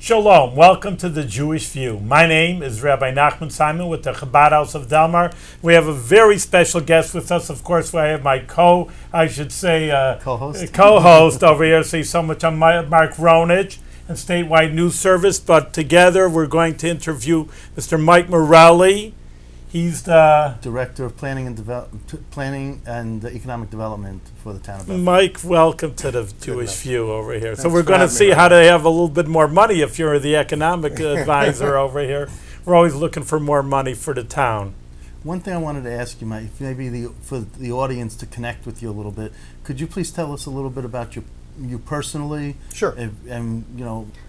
Shalom, welcome to the Jewish View. My name is Rabbi Nachman Simon with the Chabad House of Delmar. We have a very special guest with us. Of course, I have my co-host over here. Say so much on Mark Ronich and Statewide News Service. But together, we're going to interview Mr. Mike Morelli. He's the Director of Planning and Economic Development for the town of Bethlehem. Mike, welcome to the Jewish View over here. Thanks, so we're going to see how to have a little bit more money if you're the economic advisor over here. We're always looking for more money for the town. One thing I wanted to ask you, Mike, maybe for the audience to connect with you a little bit, could you please tell us a little bit about you personally? Sure.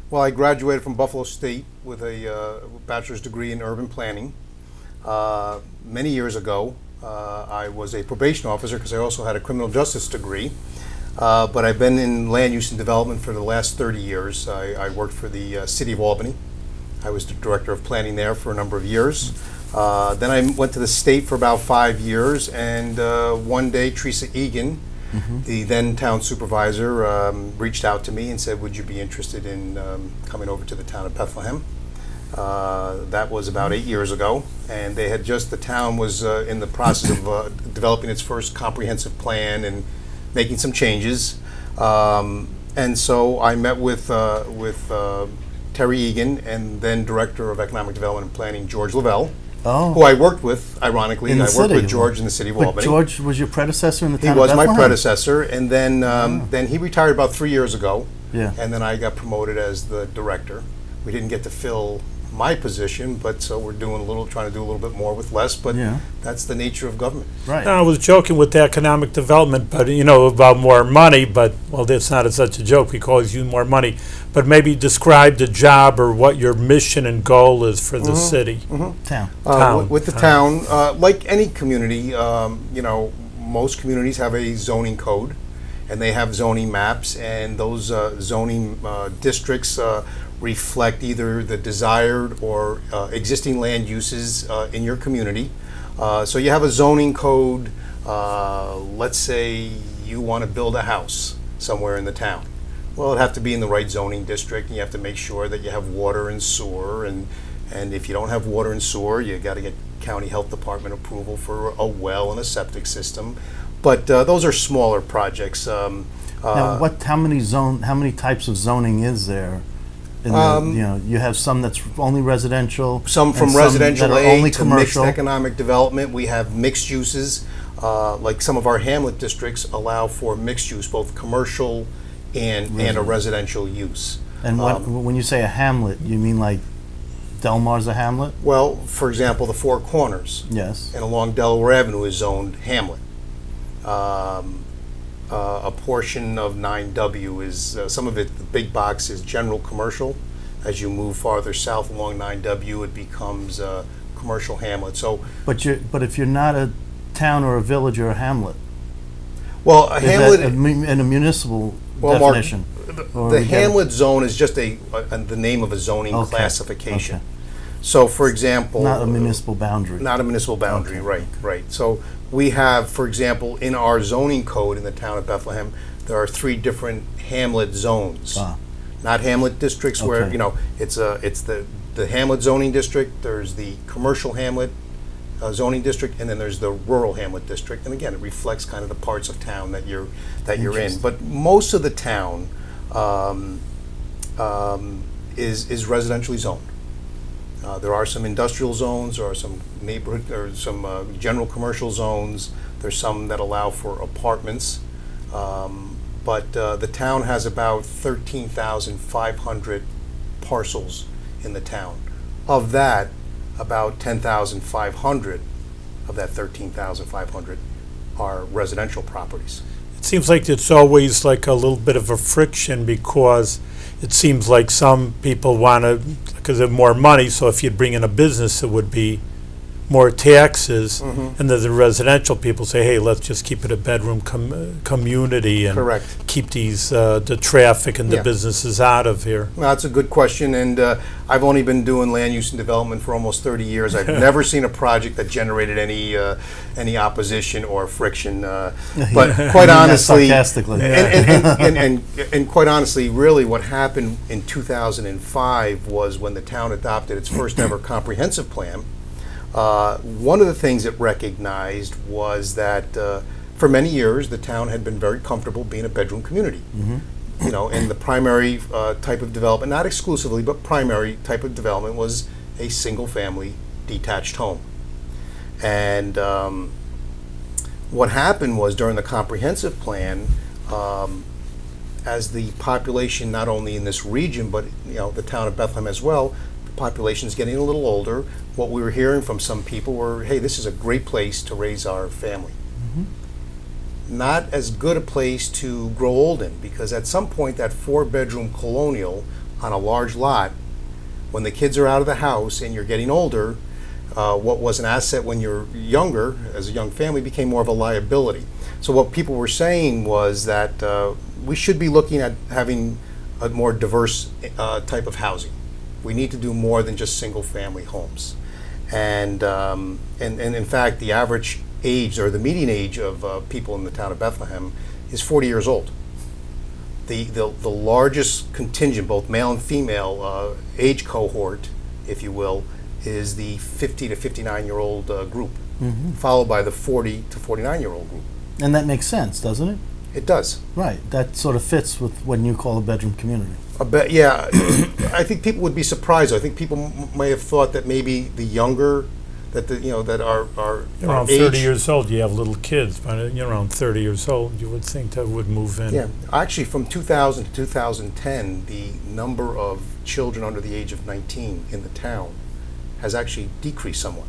Well, I graduated from Buffalo State with a bachelor's degree in urban planning. Many years ago, I was a probation officer because I also had a criminal justice degree. But I've been in land use and development for the last 30 years. I worked for the City of Albany. I was the director of planning there for a number of years. Then I went to the state for about 5 years, and one day Teresa Egan, the then town supervisor, reached out to me and said, would you be interested in coming over to the town of Bethlehem? That was about 8 years ago, and the town was in the process of developing its first comprehensive plan and making some changes. And so I met with Terry Egan and then Director of Economic Development and Planning, George Lavelle, who I worked with, ironically. I worked with George in the city of Albany. George was your predecessor in the town of Bethlehem? He was my predecessor, and then he retired about 3 years ago, and then I got promoted as the director. We didn't get to fill my position, but so we're trying to do a little bit more with less, but that's the nature of government. Right. Now, I was joking with the economic development, but about more money, but that's not such a joke. We always use more money, but maybe describe the job or what your mission and goal is for the city. Town. With the town, like any community, most communities have a zoning code, and they have zoning maps, and those zoning districts reflect either the desired or existing land uses in your community. So you have a zoning code. Let's say you want to build a house somewhere in the town. Well, it'd have to be in the right zoning district, and you have to make sure that you have water and sewer. And if you don't have water and sewer, you got to get county health department approval for a well and a septic system. But those are smaller projects. Now, how many types of zoning is there? You have some that's only residential. Some from residential A only to commercial. Mixed economic development. We have mixed uses. Like some of our hamlet districts allow for mixed use, both commercial and a residential use. And when you say a hamlet, you mean like Delmar's a hamlet? Well, for example, the Four Corners. Yes. And along Delaware Avenue is zoned hamlet. A portion of 9W is, some of it, the big box is general commercial. As you move farther south along 9W, it becomes a commercial hamlet. So, but if you're not a town or a village, you're a hamlet. Well, a hamlet in a municipal definition. Mark, the hamlet zone is just the name of a zoning classification. Okay. So, for example, not a municipal boundary. Not a municipal boundary, right. So we have, for example, in our zoning code in the town of Bethlehem, there are 3 different hamlet zones. Not hamlet districts where it's the hamlet zoning district. There's the commercial hamlet zoning district, and then there's the rural hamlet district. And again, it reflects kind of the parts of town that you're in. But most of the town is residentially zoned. There are some industrial zones, or some neighborhood, or some general commercial zones. There's some that allow for apartments, but the town has about 13,500 parcels in the town. Of that, about 10,500 of that 13,500 are residential properties. It seems like it's always like a little bit of a friction, because it seems like some people want to, because they have more money, so if you'd bring in a business, it would be more taxes, Mm-hmm. and then the residential people say, hey, let's just keep it a bedroom community and Correct. keep these, the traffic and the Yeah. businesses out of here. Well, that's a good question, and I've only been doing land use and development for almost 30 years. I've never seen a project that generated any opposition or friction. But quite I mean that honestly, sarcastically. and quite honestly, really, what happened in 2005 was when the town adopted its first ever comprehensive plan. One of the things it recognized was that for many years the town had been very comfortable being a bedroom community. You know, and the primary type of development, not exclusively, but primary type of development was a single-family detached home. And what happened was during the comprehensive plan, as the population, not only in this region, but the town of Bethlehem as well, the population's getting a little older. What we were hearing from some people were, hey, this is a great place to raise our family. Not as good a place to grow old in, because at some point that 4-bedroom colonial on a large lot, when the kids are out of the house and you're getting older, what was an asset when you're younger, as a young family, became more of a liability. So what people were saying was that we should be looking at having a more diverse type of housing. We need to do more than just single-family homes. And in fact, the average age, or the median age of people in the town of Bethlehem, is 40 years old. The largest contingent, both male and female, age cohort, if you will, is the 50 to 59-year-old group, followed by the 40 to 49-year-old group. And that makes sense, doesn't it? It does. Right. That sort of fits with what you call a bedroom community. Yeah, I think people would be surprised. I think people may have thought that maybe the younger, that that are You're around age, 30 years old, you have little kids, but you're around 30 years old, you would think that would move in. Yeah, actually, from 2000 to 2010, the number of children under the age of 19 in the town has actually decreased somewhat.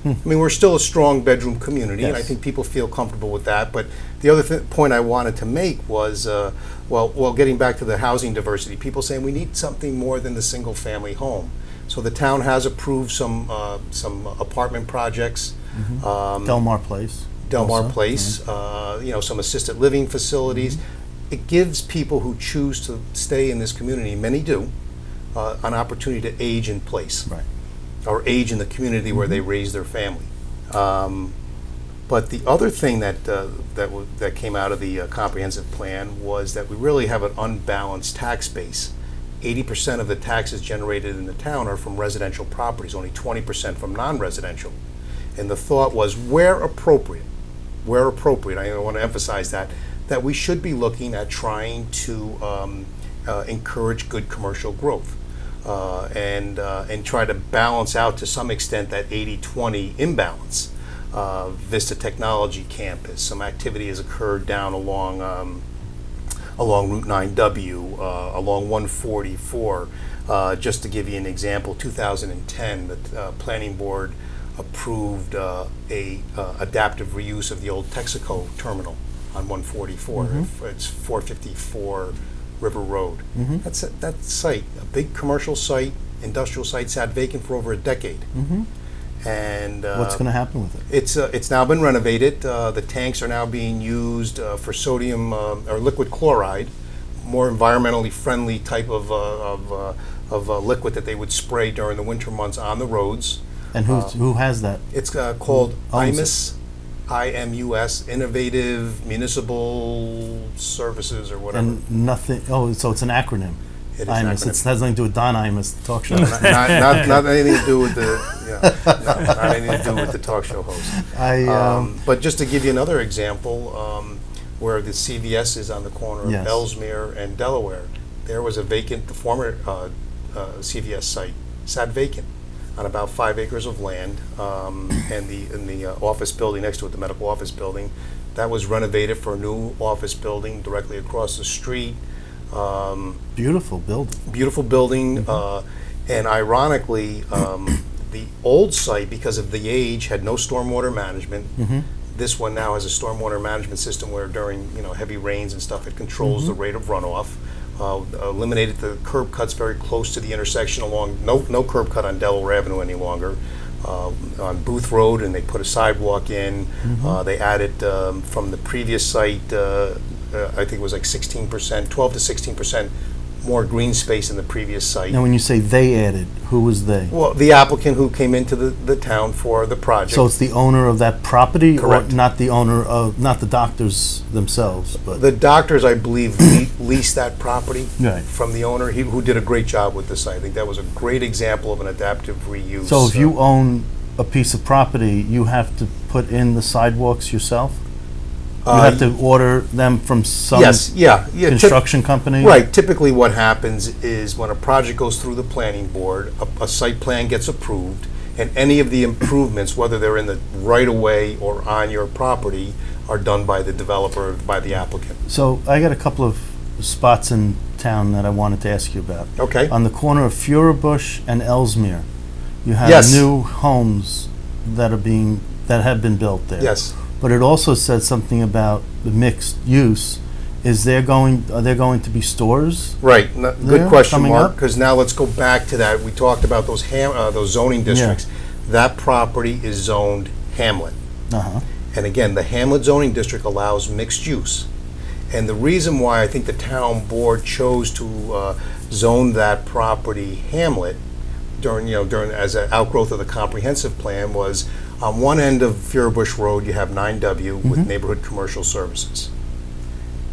I mean, we're still a strong bedroom community, and I Yes. think people feel comfortable with that. But the other point I wanted to make was, getting back to the housing diversity, people saying we need something more than the single-family home. So the town has approved some apartment projects. Delmar Place. Delmar also, Place, some assisted living facilities. It gives people who choose to stay in this community, many do, an opportunity to age in place, Right. or age in the community where they raise their family. But the other thing that came out of the comprehensive plan was that we really have an unbalanced tax base. 80% of the taxes generated in the town are from residential properties, only 20% from non-residential. And the thought was, where appropriate, I want to emphasize that we should be looking at trying to encourage good commercial growth and try to balance out to some extent that 80-20 imbalance. Vista Technology Campus, some activity has occurred down along Route 9W, along 144. Just to give you an example, 2010, the Planning Board approved adaptive reuse of the old Texaco terminal on 144. It's 454 River Road. That site, a big commercial site, industrial site, sat vacant for over a decade. And What's going to happen with it? it's now been renovated. The tanks are now being used for sodium or liquid chloride, more environmentally friendly type of liquid that they would spray during the winter months on the roads. And who has that? It's called owns IMUS, IMUS, Innovative Municipal Services or whatever. And nothing. Oh, so it's an acronym. It is an Imus. acronym. It has nothing to do with Don Imus, the talk show. not anything to do with not anything to do with the talk show host. But just to give you another example, where the CVS is on the corner of Yes. Ellesmere and Delaware, there was the former CVS site sat vacant on about 5 acres of land, and the office building next to it, the medical office building, that was renovated for a new office building directly across the street. Beautiful building. Beautiful building, and ironically, the old site, because of the age, had no stormwater management. This one now has a stormwater management system where during heavy rains and stuff, it controls the rate of runoff. Eliminated the curb cuts very close to the intersection no curb cut on Delaware Avenue any longer. on Booth Road, and they put a sidewalk in. They added from the previous site, I think it was like 16%, 12 to 16% more green space in the previous site. Now, when you say they added, who was they? Well, the applicant who came into the town for the project. So it's the owner of that property? Correct. Or not the owner of, not the doctors themselves, but? The doctors, I believe, leased that property Right. from the owner, who did a great job with the site. I think that was a great example of an adaptive reuse. So if you own a piece of property, you have to put in the sidewalks yourself? You have to order them from some Yes, yeah. construction company? Right. Typically what happens is when a project goes through the planning board, a site plan gets approved, and any of the improvements, whether they're in the right-of-way or on your property, are done by the developer, by the applicant. So I got a couple of spots in town that I wanted to ask you about. Okay? On the corner of Furerbush and Ellesmere, you have Yes. new homes that have been built there. Yes. But it also said something about the mixed use. Are there going to be stores? Right. There, Good question, coming Mark, up? because now let's go back to that. We talked about those zoning districts. That property is zoned Hamlet. Uh-huh. And again, the Hamlet zoning district allows mixed use. And the reason why I think the town board chose to zone that property Hamlet during as an outgrowth of the comprehensive plan was, on one end of Furerbush Road, you have 9W with neighborhood commercial services.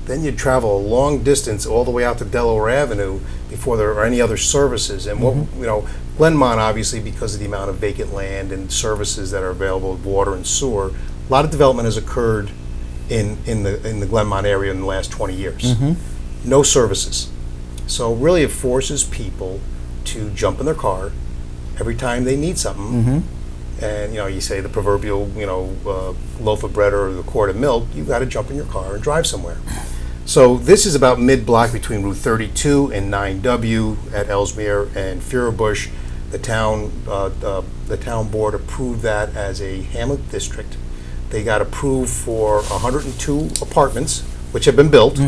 Then you travel a long distance all the way out to Delaware Avenue before there are any other services. And Glenmont, obviously, because of the amount of vacant land and services that are available, water and sewer, a lot of development has occurred in the Glenmont area in the last 20 years. No services. So really it forces people to jump in their car every time they need something. And you say the proverbial loaf of bread or the quart of milk, you've got to jump in your car and drive somewhere. So this is about mid-block between Route 32 and 9W at Ellesmere and Furerbush. The town board approved that as a Hamlet district. They got approved for 102 apartments, which have been built.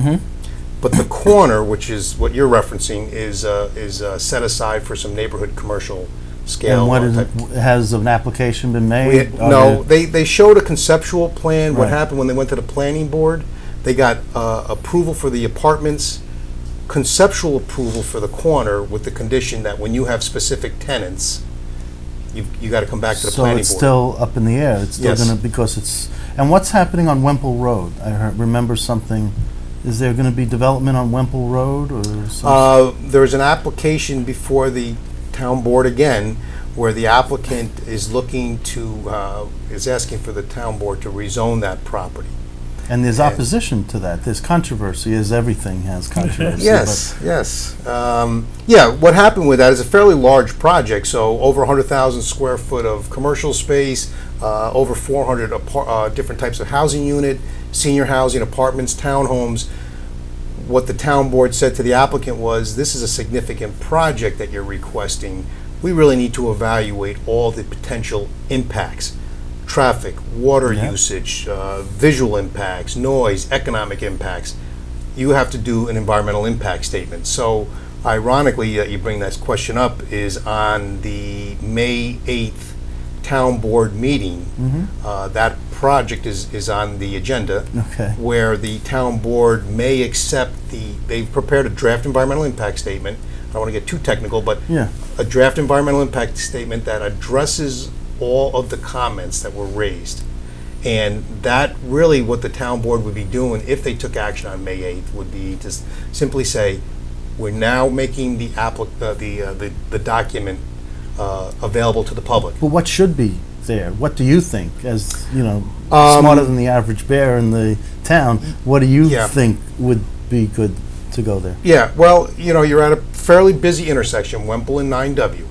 But the corner, which is what you're referencing, is set aside for some neighborhood commercial scale. And what is type. has an application been made? No, they showed a conceptual plan. What Right. happened when they went to the planning board, they got approval for the apartments, conceptual approval for the corner, with the condition that when you have specific tenants, you got to come back to the So planning it's board. still up in the air. It's still Yes. going to, because it's, and what's happening on Wemple Road? Remember something, is there going to be development on Wemple Road or some? There's an application before the town board again, where the applicant is looking to, is asking for the town board to rezone that property. And there's opposition to that. There's controversy, as everything has controversy. Yes, yes. Yeah, what happened with that is a fairly large project, so over 100,000 square foot of commercial space, over 400 different types of housing unit, senior housing, apartments, townhomes. What the town board said to the applicant was, this is a significant project that you're requesting. We really need to evaluate all the potential impacts. Traffic, water Yeah. usage, visual impacts, noise, economic impacts. You have to do an environmental impact statement. So ironically, you bring that question up, is on the May 8th town board meeting. That project is on the agenda, Okay. where the town board may accept they've prepared a draft environmental impact statement. I don't want to get too technical, but Yeah. a draft environmental impact statement that addresses all of the comments that were raised. And that really what the town board would be doing if they took action on May 8th would be to simply say, we're now making the document available to the public. But what should be there? What do you think, as, smarter than the average bear in the town, what do you Yeah. think would be good to go there? Yeah, well, you're at a fairly busy intersection, Wemple and 9W.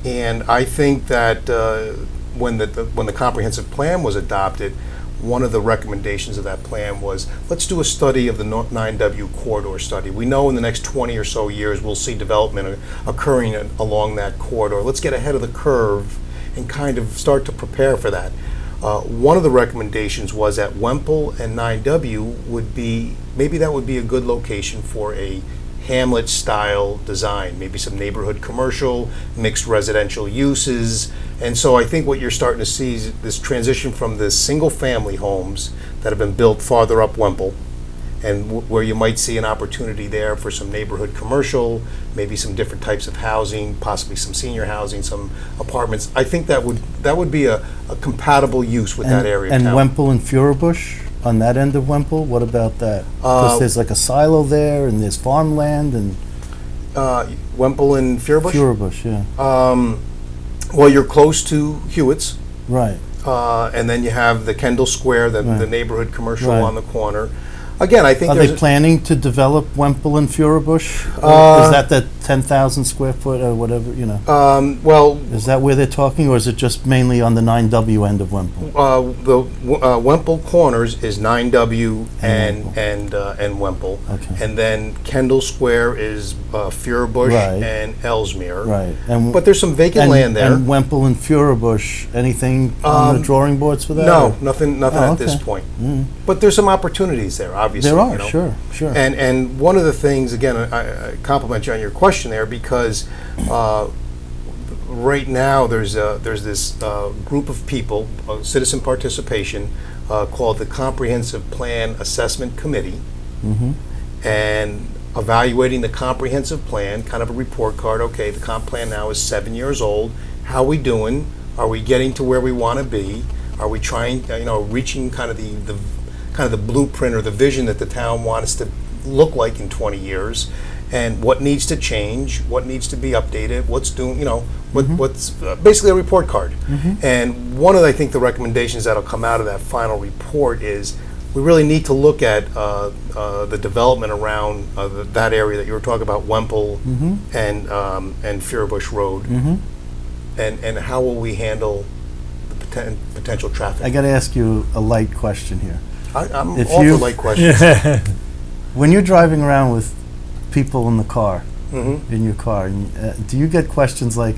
And I think that when the comprehensive plan was adopted, one of the recommendations of that plan was, let's do a study of the 9W corridor study. We know in the next 20 or so years we'll see development occurring along that corridor. Let's get ahead of the curve and kind of start to prepare for that. One of the recommendations was that Wemple and 9W would be, maybe that would be a good location for a hamlet-style design, maybe some neighborhood commercial, mixed residential uses. And so I think what you're starting to see is this transition from the single-family homes that have been built farther up Wemple, and where you might see an opportunity there for some neighborhood commercial, maybe some different types of housing, possibly some senior housing, some apartments. I think that would be a compatible use with that area of And town. Wemple and Furbush, on that end of Wemple, what about that? Because there's like a silo there, and there's farmland, and Wemple and Furbush? Furbush, yeah. Well, you're close to Hewitt's, Right. and then you have the Kendall Square, the Right. neighborhood commercial Right. on the corner. Again, I think Are there's they planning to develop Wemple and Furbush? Is that the 10,000 square foot or whatever, you know? well, Is that where they're talking, or is it just mainly on the 9W end of Wemple? the Wemple Corners is 9W And and Wemple, Okay. and then Kendall Square is Furbush Right. and Ellesmere. Right. And But there's some vacant land there. And Wemple and Furbush, anything on the drawing boards for that? No, or- nothing Oh, at this okay. point. But there's some opportunities there, obviously. There are, you know. sure. And one of the things, again, I compliment you on your question there, because right now there's this group of people, citizen participation, called the Comprehensive Plan Assessment Committee, Mm-hmm. and evaluating the comprehensive plan, kind of a report card. Okay, the comp plan now is 7 years old. How are we doing? Are we getting to where we want to be? Are we trying, reaching kind of the blueprint or the vision that the town wants to look like in 20 years? And what needs to change? What needs to be updated? What's doing, what's basically a report card. And one of, I think, the recommendations that'll come out of that final report is we really need to look at the development around that area that you were talking about, Wemple and Furbush Road, and how will we handle the potential traffic? I got to ask you a light question here. I'm If all you- for light questions. When you're driving around with people in the car, Mhm. in your car, and, do you get questions like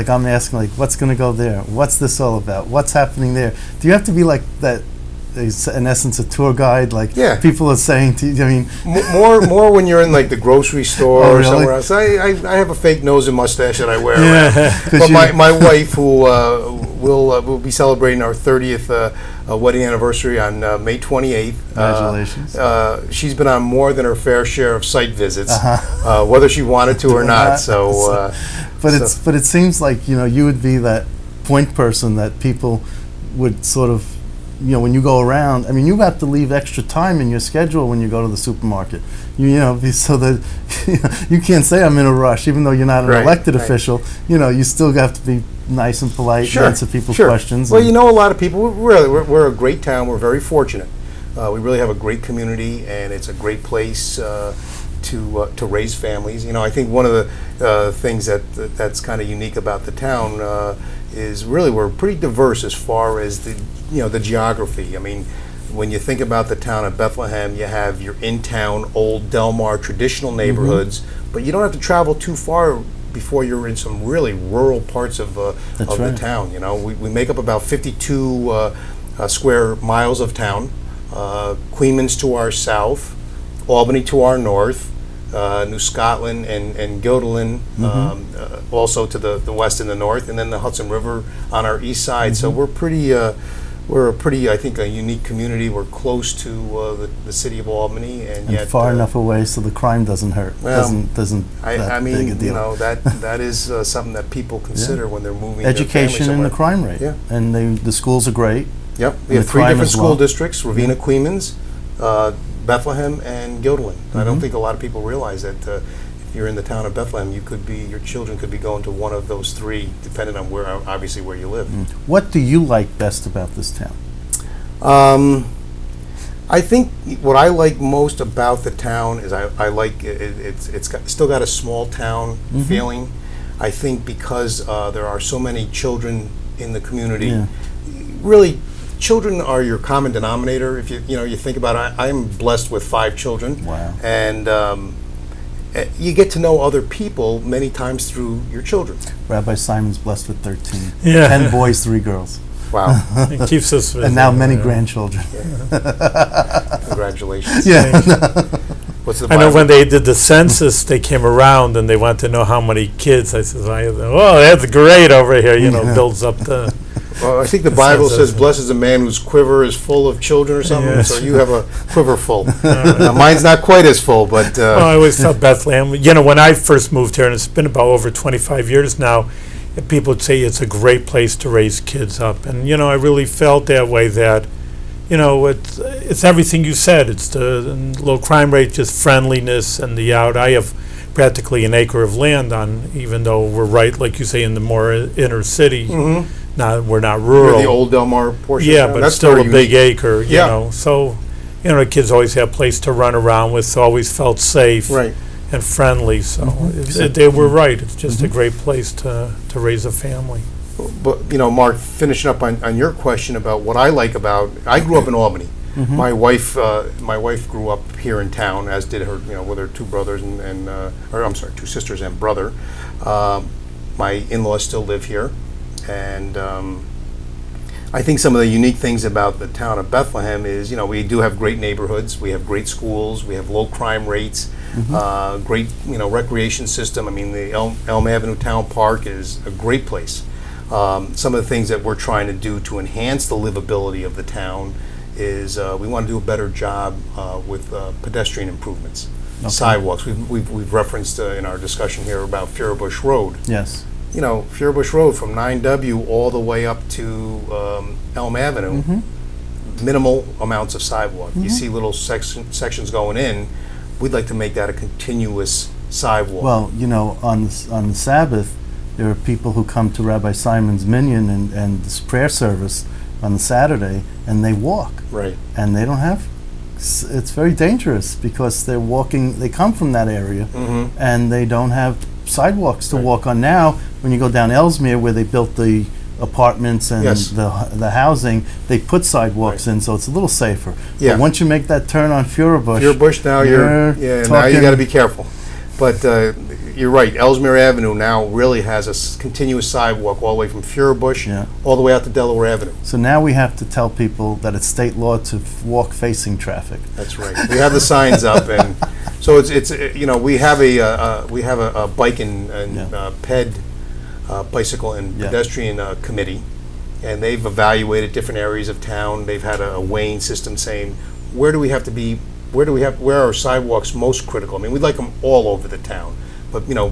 I'm asking, like, what's going to go there? What's this all about? What's happening there? Do you have to be like that, is in essence a tour guide, like Yeah. people are saying to you? I mean, More when you're in like the grocery store Oh, or really? somewhere else. I have a fake nose and mustache that I wear Yeah. around. 'Cause But you- my wife, who will be celebrating our 30th wedding anniversary on May 28th. Congratulations. She's been on more than her fair share of site visits, Uh-huh. whether she wanted to or not. So, but it seems like you would be that point person that people would sort of, when you go around. I mean, you have to leave extra time in your schedule when you go to the supermarket. So that you can't say I'm in a rush, even though you're not an Right, elected right. official. You still have to be nice and polite, and answer people's questions. Well, and- a lot of people. We're a great town. We're very fortunate. We really have a great community, and it's a great place to raise families. I think one of the things that's kind of unique about the town is really we're pretty diverse as far as the geography. I mean, when you think about the town of Bethlehem, you have your in-town old Delmar traditional neighborhoods, but you don't have to travel too far before you're in some really rural parts of That's the right. town. We make up about 52 square miles of town. Queens to our south, Albany to our north, New Scotland and Guilderland also to the west and the north, and then the Hudson River on our east side. So we're a pretty, I think, a unique community. We're close to the city of Albany, and yet far enough away so the crime doesn't hurt. Well, doesn't I that mean, big a deal. that is something that people consider when they're moving Education their family and the somewhere. crime rate. Yeah. And the schools are great. Yep, we And have the 3 crime different as school well. districts: Ravina, Queens, Bethlehem, and Guilderland. I don't Mhm. think a lot of people realize that if you're in the town of Bethlehem, your children could be going to one of those 3, depending on obviously where you live. What do you like best about this town? I think what I like most about the town is I like it's still got a small town Mhm. feeling. I think because there are so many children in the community, Yeah. really, children are your common denominator. If you think about it, I'm blessed with 5 children. Wow. And you get to know other people many times through your children. Rabbi Simon's blessed with 13. Yeah. 10 boys, 3 girls. Wow. It keeps us busy. And now many grandchildren. Congratulations. Yeah. What's the I know Bible? when they did the census, they came around and they wanted to know how many kids. I said, "Oh, that's great over here." You know, Yeah. builds up the. Well, I think the That Bible sounds says, awesome. "Blessed is the man whose quiver is full of children," or something. Yes. So you have a quiver full. Mine's not quite as full, but Well, I always felt Bethlehem. You know, when I first moved here, and it's been about over 25 years now, people would say it's a great place to raise kids up, and you know, I really felt that way. That, you know, it's everything you said. It's the low crime rate, just friendliness, and the out. I have practically an acre of land on, even though we're right, like you say, in the more inner city. Mhm. We're not You're rural. the old Delmar portion. Yeah, now. but That's it's still very a big unique. acre, you Yeah. know. So, you know, the kids always have a place to run around with, always felt safe Right. and friendly. So they were right. It's just a great place to raise a family. But, you know, Mark, finishing up on your question about what I like about, I grew up in Albany. My wife grew up here in town, as did her, you know, with her two brothers or I'm sorry, two sisters and brother. My in-laws still live here, and I think some of the unique things about the town of Bethlehem is, you know, we do have great neighborhoods, we have great schools, we have low crime rates, great, you know, recreation system. I mean, the Elm Avenue Town Park is a great place. Some of the things that we're trying to do to enhance the livability of the town is we want to do a better job with pedestrian improvements, sidewalks. We've referenced in our discussion here about Furbush Road. Yes. You know, Furbush Road from 9W all the way up to Elm Avenue, minimal amounts of sidewalk. You see little sections going in. We'd like to make that a continuous sidewalk. Well, you know, on the Sabbath, there are people who come to Rabbi Simon's minyan and this prayer service on the Saturday, and they walk, right. and they don't have. It's very dangerous because they're walking. They come from that area, and they don't have sidewalks to walk on. Now, when you go down Ellesmere, where they built the apartments and Yes. the housing, they put sidewalks in, so it's a little safer. Yeah. But once you make that turn on Furbush, Furbush, now now you talking- got to be careful. But you're right. Ellesmere Avenue now really has a continuous sidewalk all the way from Furbush Yeah. all the way out to Delaware Avenue. So now we have to tell people that it's state law to walk facing traffic. That's right. We have the signs up, and so it's you know, we have a bike and ped bicycle and Yeah. pedestrian committee, and they've evaluated different areas of town. They've had a weighing system saying where are our sidewalks most critical. I mean, we'd like them all over the town, but you know,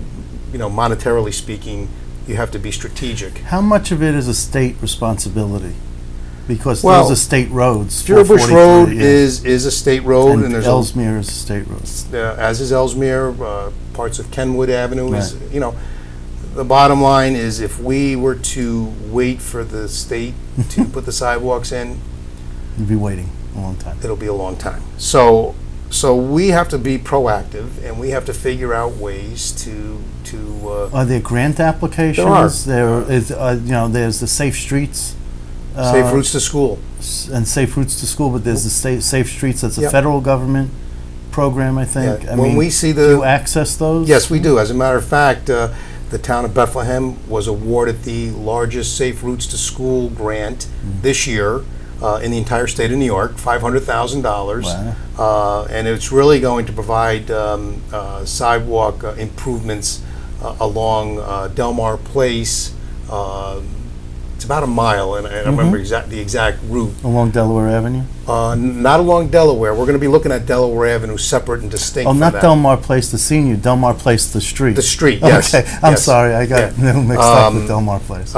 monetarily speaking, you have to be strategic. How much of it is a state responsibility? Because Well, those are state roads. Furbush 443, Road yeah. is a state road, and and there's Ellesmere is a state road. as is Ellesmere, parts of Kenwood Avenue is, Right. you know, the bottom line is if we were to wait for the state to put the sidewalks in, You'd be waiting a long time. it'll be a long time. So we have to be proactive, and we have to figure out ways to Are there grant applications? There is, you know, there's the Safe Streets. Safe Routes to School. And Safe Routes to School, but there's the Safe Streets, that's a Yep. federal government program, I think. Yeah, I when mean, we see do you access those? Yes, we do. As a matter of fact, the town of Bethlehem was awarded the largest Safe Routes to School grant this year in the entire state of New York, $500,000. Wow. And it's really going to provide sidewalk improvements along Delmar Place. It's about a mile, and I don't remember the exact route. Along Delaware Avenue? Not along Delaware. We're going to be looking at Delaware Avenue separate and distinct Oh, from not that. Delmar Place, the senior, Delmar Place, the street. The street, yes. Okay, I'm yes. sorry, I got mixed up with Delmar Place.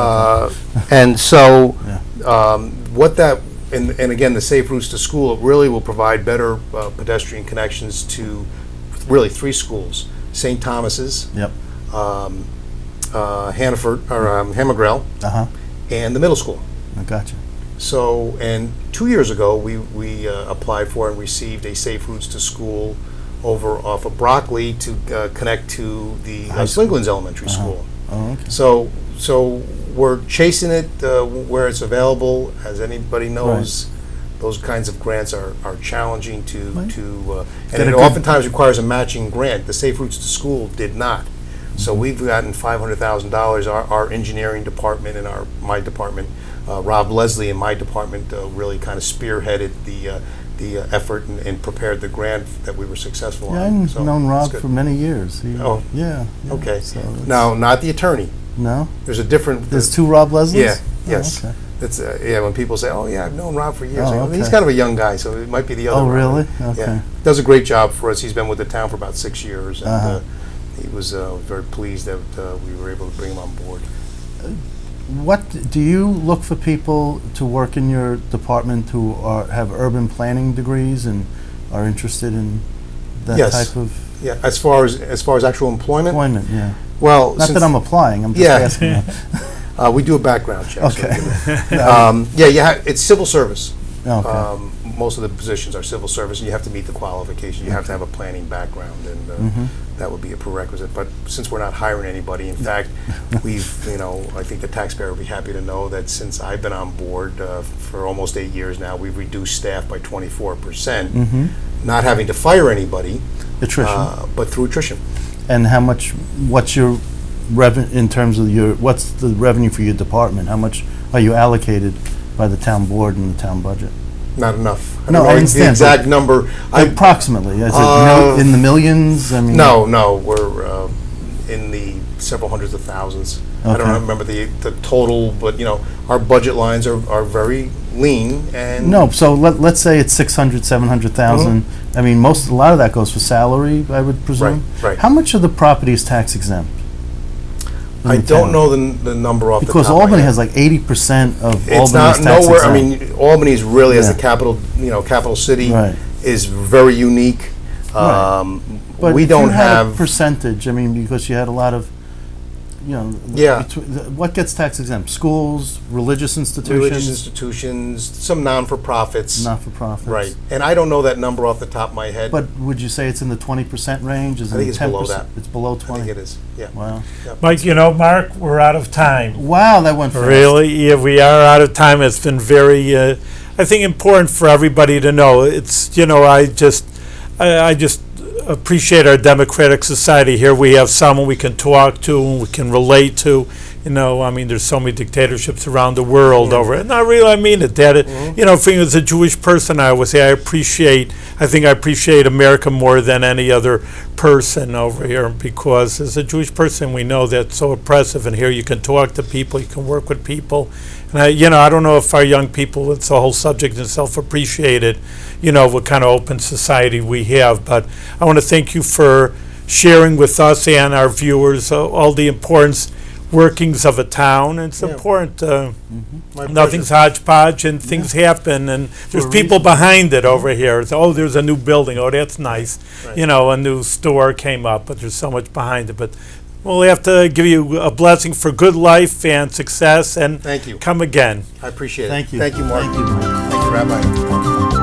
And so, Yeah. what that, and again, the Safe Routes to School, it really will provide better pedestrian connections to really three schools: St. Thomas's, Yep, Hannaford, or Hamagrell, uh-huh, and the middle school. I gotcha. So, and 2 years ago, we applied for and received a Safe Routes to School over off of Broccoli to connect to the High school. Slinglands Elementary School. Oh, okay. So we're chasing it where it's available. As anybody knows, those kinds of grants are challenging to Right. and Got a it good- oftentimes requires a matching grant. The Safe Routes to School did not. So we've gotten $500,000. Our engineering department and my department, Rob Leslie and my department really kind of spearheaded the effort and prepared the grant that we were successful Yeah, on. I've So known it's Rob good. for many years. Oh, yeah. Okay. So it's- Now, not the attorney. no, There's a different. there's two Rob Leslies. Yeah. Oh, Yes. okay. It's yeah. When people say, "Oh yeah, I've known Rob for years," Oh, I go, he's okay. kind of a young guy, so it might be the other. Oh, Rob. really? Okay. Yeah. Does a great job for us. He's been with the town for about 6 years, and Uh-huh. he was very pleased that we were able to bring him on board. What do you look for people to work in your department who have urban planning degrees and are interested in that Yes. type of Yeah. As far as actual employment. employment? Yeah. Well, Not since, that I'm applying. I'm just Yeah. asking. You. we do a background check. so Okay. yeah. It's civil service. Okay. Most of the positions are civil service, and you have to meet the qualifications. You have to have a planning background, and Mhm. that would be a prerequisite. But since we're not hiring anybody, in fact, I think the taxpayer will be happy to know that since I've been on board for almost 8 years now, we've reduced staff by 24%, Mhm. not having to fire anybody, Attrition. but through attrition. And how much? What's your in terms of what's the revenue for your department? How much are you allocated by the town board and the town budget? Not enough. No, don't I know understand, the exact number. Approximately, is it Uh, in the millions? I mean, No, we're in the several hundreds of thousands. I Okay. don't remember the total, but our budget lines are very lean and No, so let's say it's 600, 700,000. I mean, a lot of that goes for salary, I would presume. Right. How much of the property is tax exempt? in I the don't town? know the number off Because the top of my Albany head. has like 80% of It's Albany's not tax nowhere. exempt. I mean, Albany's really as Yeah. the capital city Right. is very unique. Right. But We if don't you had have a percentage. I mean, because you had a lot of, Yeah. What gets tax exempt? Schools, religious institutions, religious institutions, some non-for-profits. not-for-profits. Right. And I don't know that number off the top of my head. But would you say it's in the 20% range? Is I it think it's 10%? below that. It's below I 20. think it is. Yeah. Wow. Mike, Mark, we're out of time. Wow, that went fast. Really? Yeah, we are out of time. It's been very, I think, important for everybody to know. It's, I just appreciate our democratic society here. We have someone we can talk to and we can relate to. There's so many dictatorships around the world over it. Not really, I mean it, Dad. For me as a Jewish person, I would say I think I appreciate America more than any other person over here, because as a Jewish person, we know that's so oppressive, and here you can talk to people, you can work with people. And I don't know if our young people, it's a whole subject in itself, appreciate it, what kind of open society we have. But I want to thank you for sharing with us and our viewers all the importance workings of a town. It's Yeah. important. My Nothing's hodgepodge, and things happen, and there's a people behind it over here. It's, there's a new building. Oh, that's nice. Right. A new store came up, but there's so much behind it. But we'll have to give you a blessing for good life and success, and Thank you. come again. I appreciate it. Thank you. Thank you, Mark. Thank you, Mike. Thank you, Rabbi.